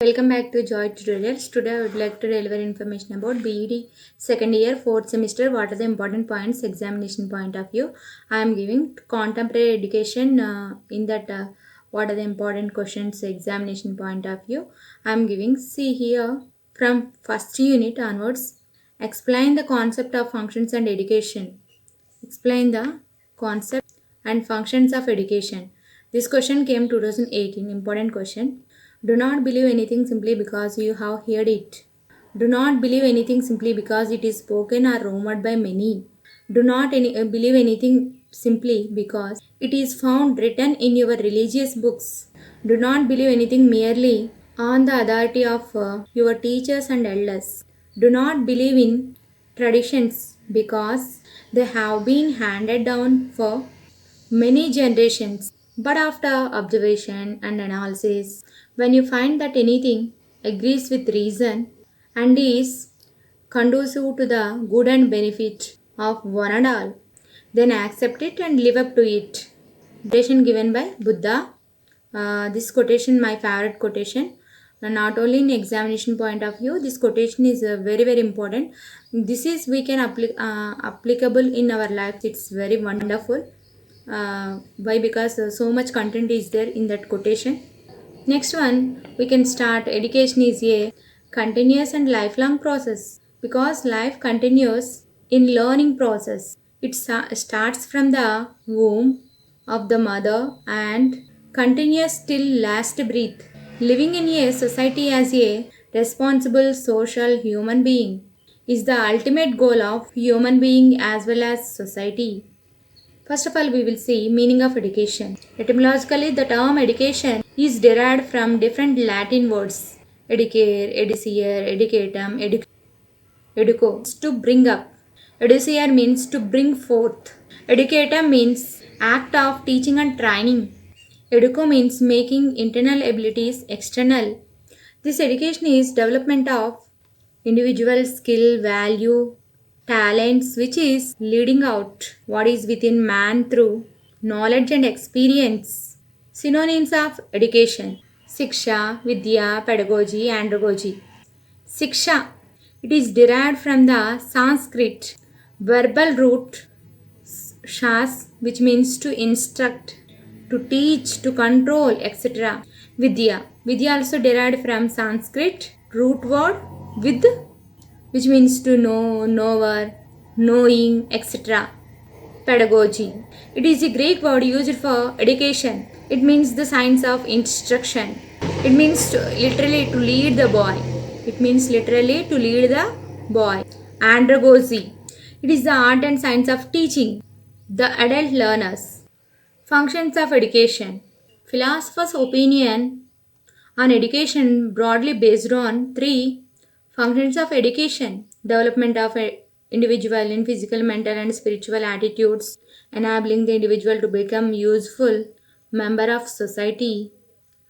Welcome back to Joy Tutorials. Today I would like to deliver information about BEd second year, fourth semester. What are the important points, examination point of view. I am giving contemporary education in that what are the important questions, examination point of view. I am giving, see here from first unit onwards, explain the concept of functions and education. Explain the concept and functions of education. This question came 2018, important question. Do not believe anything simply because you have heard it. Do not believe anything simply because it is spoken or rumored by many. Do not believe anything simply because it is found written in your religious books. Do not believe anything merely on the authority of your teachers and elders. Do not believe in traditions because they have been handed down for many generations. But after observation and analysis, when you find that anything agrees with reason and is conducive to the good and benefit of one and all, then accept it and live up to it. Quotation given by Buddha. This quotation, my favorite quotation. Not only in examination point of view, this quotation is very important. This is we can applicable in our life. It's very wonderful. Why? Because so much content is there in that quotation. Next one, we can start. Education is a continuous and lifelong process because life continues in learning process. It starts from the womb of the mother and continues till last breath. Living in a society as a responsible social human being is the ultimate goal of human being as well as society. First of all, we will see meaning of education. Etymologically, the term education is derived from different Latin words. Educare, educere, educatum, educo, means to bring up. Educere means to bring forth. Educatum means act of teaching and training. Educo means making internal abilities external. This education is development of individual skill, value, talents, which is leading out what is within man through knowledge and experience. Synonyms of education: Siksha, Vidya, Pedagogy, Andragogy. Siksha, it is derived from the Sanskrit verbal root shas, which means to instruct, to teach, to control, etc. Vidya. Vidya also derived from Sanskrit root word vid, which means to know, knower, knowing, etc. Pedagogy. It is a Greek word used for education. It means the science of instruction. It means literally to lead the boy. It means literally to lead the boy. Andragogy. It is the art and science of teaching the adult learners. Functions of education. Philosophers' opinion on education broadly based on three functions of education: development of a individual in physical, mental, and spiritual attitudes, enabling the individual to become useful member of society,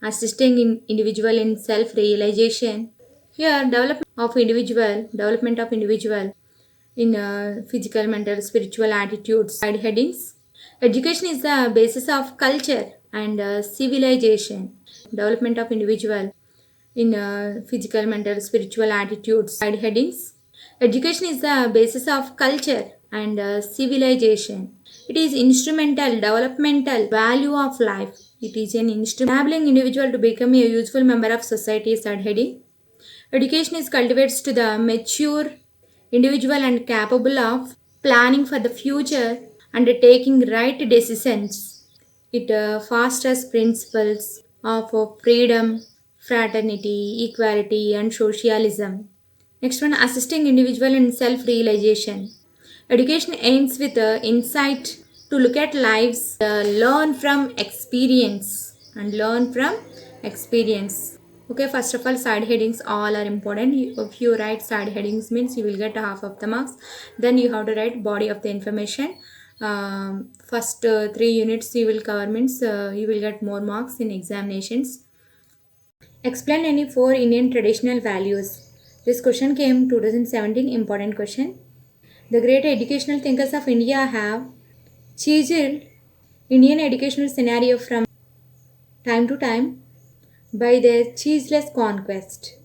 assisting in individual in self-realization. Here, development of individual in physical, mental, spiritual attitudes. Side headings. Education is the basis of culture and civilization. Development of individual in physical, mental, spiritual attitudes. Side headings. Education is the basis of culture and civilization. It is instrumental, developmental value of life. It is an instrument enabling individual to become a useful member of society. Side heading. Education is cultivates to the mature individual and capable of planning for the future and taking right decisions. It fosters principles of freedom, fraternity, equality, and socialism. Next one, assisting individual in self-realization. Education aims with insight to look at lives, learn from experience and learn from experience. Okay, first of all, side headings all are important. If you write side headings means you will get half of the marks. Then you have to write body of the information. First three units you will cover means you will get more marks in examinations. Explain any four Indian traditional values. This question came 2017, important question. The great educational thinkers of India have chiseled Indian educational scenario from time to time. by their ceaseless conquest.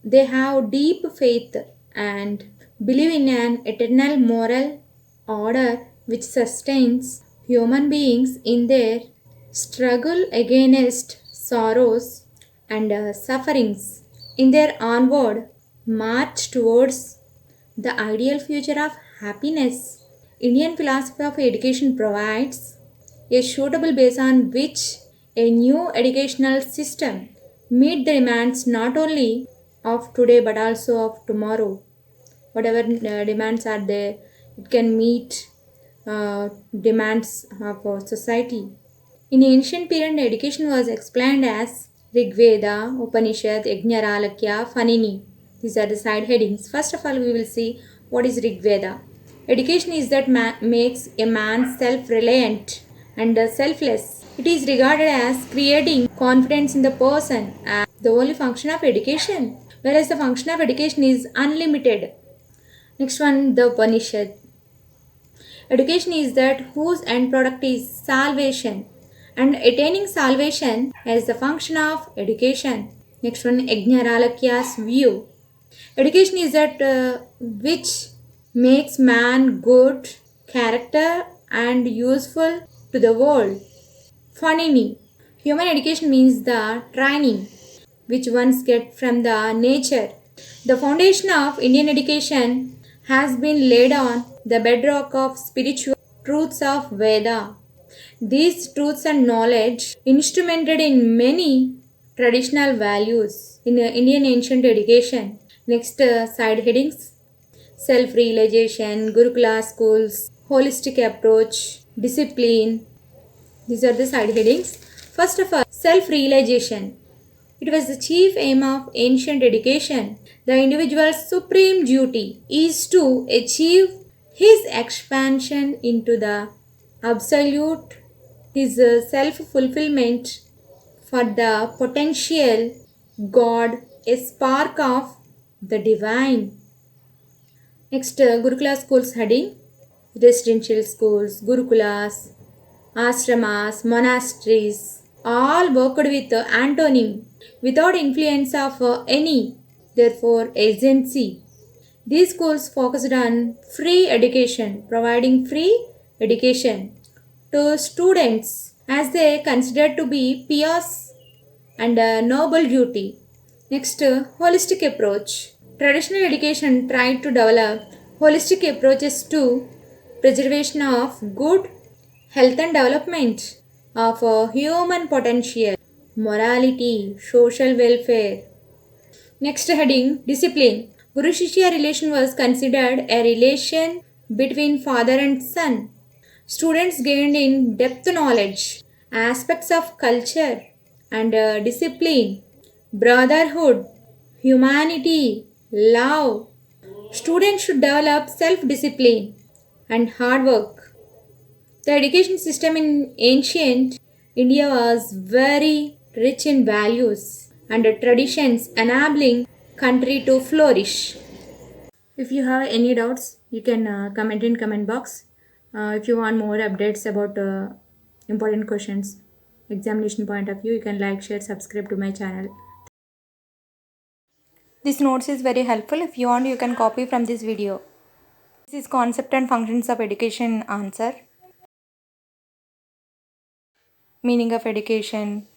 They have deep faith and believe in an eternal moral order which sustains human beings in their struggle against sorrows and sufferings, in their onward march towards the ideal future of happiness. Indian philosophy of education provides a suitable base on which a new educational system meet the demands not only of today but also of tomorrow. Whatever demands are there, it can meet demands of society. In ancient period, education was explained as Rig Veda, Upanishad, Yajnavalkya, Fanini. These are the side headings. First of all, we will see what is Rig Veda. Education is that makes a man self-reliant and selfless. It is regarded as creating confidence in the person as the only function of education, whereas the function of education is unlimited. Next one, the Upanishad. Education is that whose end product is salvation, and attaining salvation is the function of education. Next one, Yajnavalkya's view. Education is that which makes man good character and useful to the world. Fanini. Human education means the training which ones get from the nature. The foundation of Indian education has been laid on the bedrock of spiritual truths of Veda. These truths and knowledge instrumented in many traditional values in Indian ancient education. Next side headings: self-realization, Gurukula schools, holistic approach, discipline. These are the side headings. First of all, self-realization. It was the chief aim of ancient education. The individual's supreme duty is to achieve his expansion into the absolute, his self fulfillment for the potential God, a spark of the divine. Next, Gurukula schools heading: residential schools, Gurukulas, ashramas, monasteries, all worked with antonym without influence of any, therefore, agency. These schools focused on free education, providing free education to students as they considered to be pious and a noble duty. Next, holistic approach. Traditional education tried to develop holistic approaches to preservation of good health and development of human potential, morality, social welfare. Next heading, discipline. Guru Shishya relation was considered a relation between father and son. Students gained in depth knowledge, aspects of culture and discipline, brotherhood, humanity, love. Students should develop self discipline and hard work. The education system in ancient India was very rich in values and traditions enabling country to flourish. If you have any doubts, you can comment in comment box. If you want more updates about important questions, examination point of view, you can like, share, subscribe to my channel. This notes is very helpful. If you want, you can copy from this video. This is concept and functions of education answer. Meaning of education,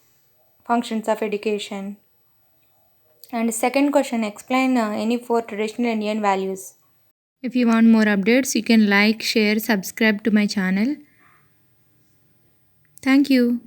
functions of education. And second question, explain any four traditional Indian values. If you want more updates, you can like, share, subscribe to my channel. Thank you.